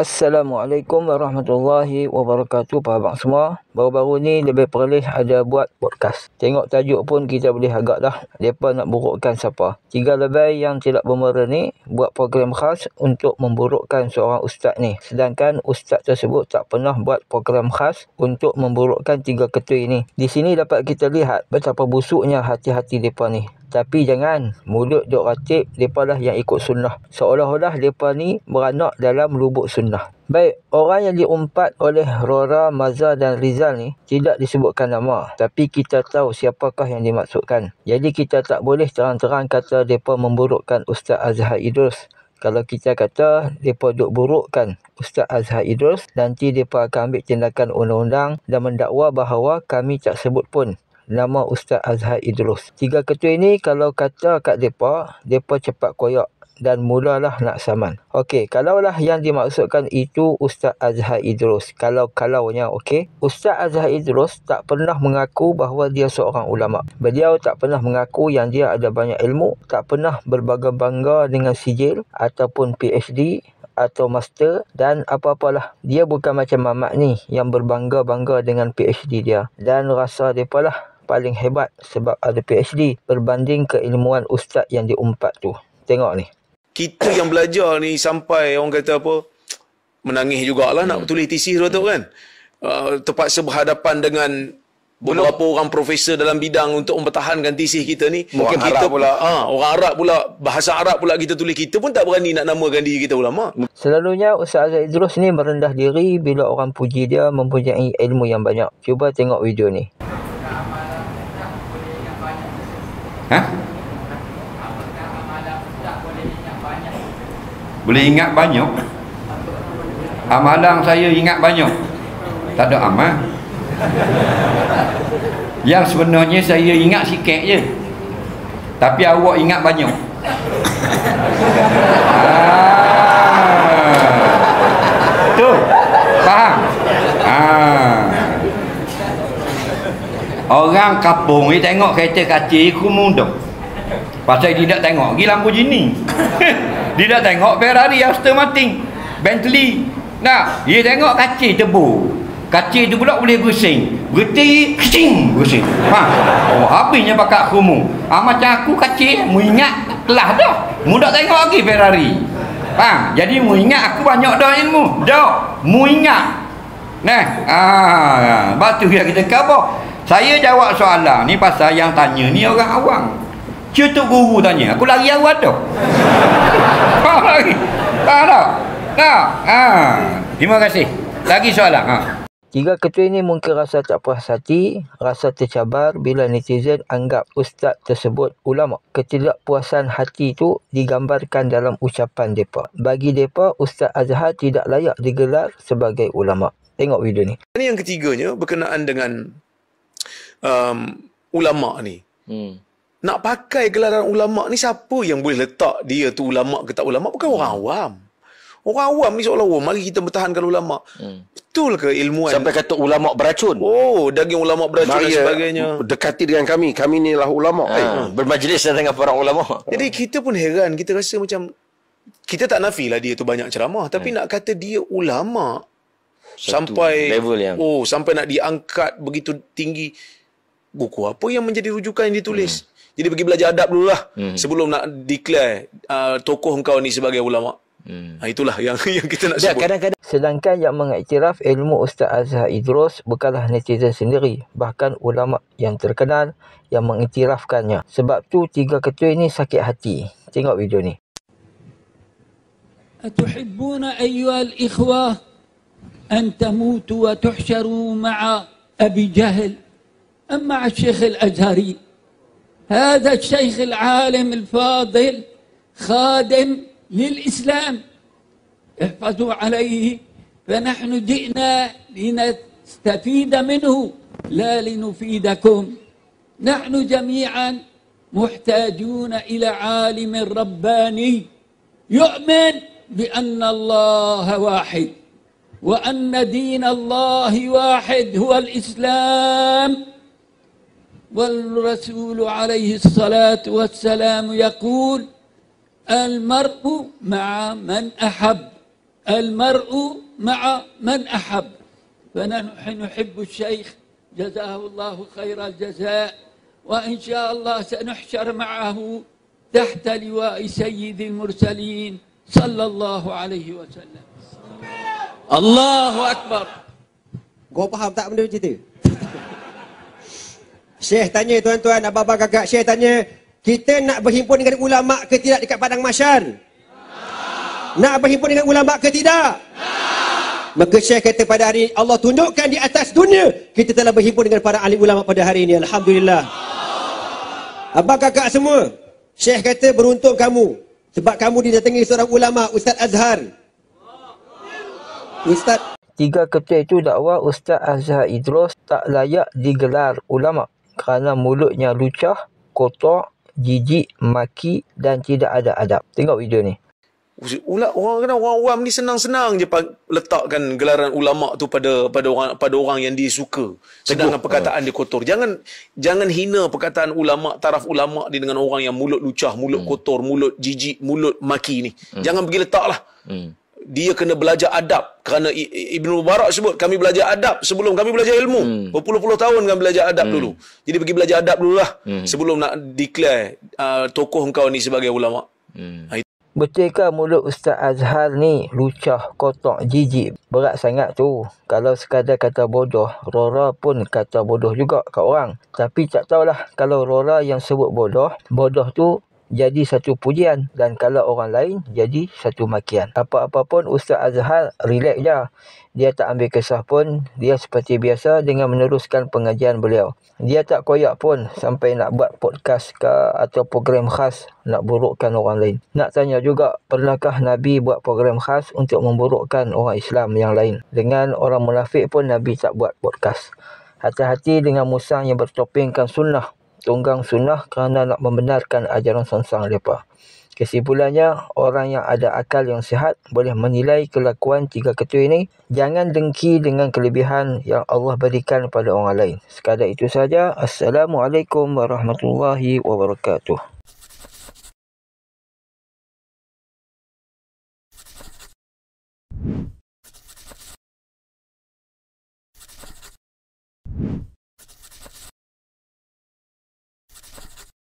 Assalamualaikum warahmatullahi wabarakatuh, para abang semua. Baru-baru ni lebih perlih ada buat podcast. Tengok tajuk pun kita boleh agak dah. Mereka nak burukkan siapa. 3 lebay yang tidak bermera ni buat program khas untuk memburukkan seorang ustaz ni. Sedangkan ustaz tersebut tak pernah buat program khas untuk memburukkan 3 ketui ni. Di sini dapat kita lihat betapa busuknya hati-hati mereka ni. Tapi jangan, mulut duk ratib, mereka lah yang ikut sunnah. Seolah-olah mereka ni beranak dalam lubuk sunnah. Baik, orang yang diumpat oleh Rora, Maza dan Rizal ni tidak disebutkan nama. Tapi kita tahu siapakah yang dimaksudkan. Jadi kita tak boleh terang-terang kata mereka memburukkan Ustaz Azhar Idrus. Kalau kita kata mereka duk burukkan Ustaz Azhar Idrus, nanti mereka akan ambil tindakan undang-undang dan mendakwa bahawa kami tak sebut pun nama Ustaz Azhar Idrus. 3 ketua ini kalau kata kat mereka cepat koyak dan mulalah nak saman. Okey, kalaulah yang dimaksudkan itu Ustaz Azhar Idrus. Kalaunya okey. Ustaz Azhar Idrus tak pernah mengaku bahawa dia seorang ulama. Beliau tak pernah mengaku yang dia ada banyak ilmu, tak pernah berbangga-bangga dengan sijil ataupun PhD atau master dan apa-apalah. Dia bukan macam Mamat ni yang berbangga-bangga dengan PhD dia dan rasa depa lah paling hebat sebab ada PhD berbanding keilmuan ustaz yang diumpat tu. Tengok ni. Kita yang belajar ni sampai orang kata apa, menangis jugalah nak tulis tesis tu kan. Terpaksa berhadapan dengan beberapa orang profesor dalam bidang untuk mempertahankan tesis kita ni. Mungkin orang kita Arab pula orang Arab pula, bahasa Arab pula kita tulis. Kita pun tak berani nak namakan diri kita ulama. Selalunya Ustaz Azhar Idrus ni merendah diri bila orang puji dia mempunyai ilmu yang banyak. Cuba tengok video ni. Boleh ingat banyak? Amalan saya ingat banyak. Tak ada amal. Yang sebenarnya saya ingat sikit je. Tapi awak ingat banyak. Tu. Faham? Orang kampung ni tengok kereta kacil Kumundur. Pasal dia tak tengok pergi Lamborghini. Dia tak tengok Ferrari, Aston Martin, Bentley. Nah, dia tengok kacil tebu. Kacil tu pula boleh bersin. Berhenti, kecing bersin. Habisnya pakai khumu. Macam aku kacil, mu ingat telah dah. Mu tak tengok lagi Ferrari. Faham? Jadi mu ingat aku banyak dah ilmu. Dah, mu ingat. Nah, batu dia kita khabar. Saya jawab soalan ni pasal yang tanya ni orang awam. Cutuk guru tanya, aku lari awal tu. Faham lagi? Faham tak? Terima kasih. Lagi soalan. 3 ketua ini mungkin rasa tak puas hati, rasa tercabar bila netizen anggap ustaz tersebut ulama. Ketidakpuasan hati itu digambarkan dalam ucapan mereka. Bagi mereka, Ustaz Azhar tidak layak digelar sebagai ulama. Tengok video ni. Ini yang ketiganya berkenaan dengan ulama ni. Nak pakai gelaran ulama ni, siapa yang boleh letak dia tu ulama ke tak ulama? Bukan orang awam. Orang awam ni seolah-olah mari kita bertahankan ulama. Betul ke ilmuwan? Sampai kata ulama beracun. Oh, daging ulama beracun dan sebagainya. Dekati dengan kami. Kami ni lah ulama. Bermajlis dengan para ulama. Jadi kita pun heran. Kita rasa macam, kita tak nafilah dia tu banyak ceramah. Tapi nak kata dia ulama sampai level yang sampai nak diangkat begitu tinggi. Buku apa yang menjadi rujukan yang ditulis? Jadi pergi belajar adab dululah sebelum nak declare tokoh engkau ni sebagai ulama. Itulah yang kita nak sebut. Kadang-kadang sedangkan yang mengiktiraf ilmu Ustaz Azhar Idrus bukanlah netizen sendiri, bahkan ulama yang terkenal yang mengiktirafkannya. Sebab tu 3 ketua ini sakit hati. Tengok video ni. Atuhibbuna ayyuhal ikhwah an tamutu wa tuhsharu ma'a Abi Jahl am ma'a Syekh Al-Azhari. هذا الشيخ العالم الفاضل خادم للإسلام احفظوا عليه فنحن جئنا لنستفيد منه لا لنفيدكم نحن جميعا محتاجون إلى عالم رباني يؤمن بأن الله واحد وأن دين الله واحد هو الإسلام والرسول عليه الصلاة والسلام يقول المرء مع من أحب المرء مع من أحب، فنحن نحب الشيخ جزاه الله خير الجزاء، وإن شاء الله سنحشر معه تحت لواء سيد المرسلين صلى الله عليه وسلم. الله أكبر. Kau faham tak benda macam tu? Syekh tanya, tuan-tuan, abang-abang kakak, Syekh tanya, kita nak berhimpun dengan ulama' ke tidak dekat padang mahsyar? Nak berhimpun dengan ulama' ke tidak? Maka Syekh kata pada hari ini, Allah tunjukkan di atas dunia, kita telah berhimpun dengan para ahli ulama' pada hari ini. Alhamdulillah. Abang kakak semua, Syekh kata beruntung kamu, sebab kamu didatangi seorang ulama', Ustaz Azhar. Ustaz 3 ketua itu dakwa Ustaz Azhar Idrus tak layak digelar ulama' kerana mulutnya lucah, kotor, jijik, maki dan tidak ada adab. Tengok video ni. Orang awam ni senang-senang je letakkan gelaran ulama tu pada orang yang dia suka. Sedangkan perkataan dia kotor. Jangan hina perkataan ulama, taraf ulama dia dengan orang yang mulut lucah, mulut kotor, mulut jijik, mulut maki ni. Jangan pergi letaklah. Dia kena belajar adab, kerana Ibnu Mubarak sebut kami belajar adab sebelum kami belajar ilmu. Berpuluh-puluh tahun kami belajar adab dulu. Jadi pergi belajar adab dululah sebelum nak declare tokoh engkau ni sebagai ulama. Betulkah mulut Ustaz Azhar ni lucah, kotor, jijik, berat sangat tu? Kalau sekadar kata bodoh, Rora pun kata bodoh juga kat orang. Tapi tak tahulah kalau Rora yang sebut bodoh tu jadi satu pujian, dan kalau orang lain jadi satu makian. Apa-apa pun Ustaz Azhar relax je. Dia tak ambil kesah pun, dia seperti biasa dengan meneruskan pengajian beliau. Dia tak koyak pun sampai nak buat podcast ke atau program khas nak burukkan orang lain. Nak tanya juga, pernahkah Nabi buat program khas untuk memburukkan orang Islam yang lain? Dengan orang munafik pun Nabi tak buat podcast. Hati-hati dengan musang yang bertopengkan sunnah, tunggang sunnah kerana nak membenarkan ajaran sangsang mereka. Kesimpulannya, orang yang ada akal yang sihat boleh menilai kelakuan 3 ketua ini. Jangan dengki dengan kelebihan yang Allah berikan pada orang lain. Sekadar itu saja. Assalamualaikum warahmatullahi wabarakatuh.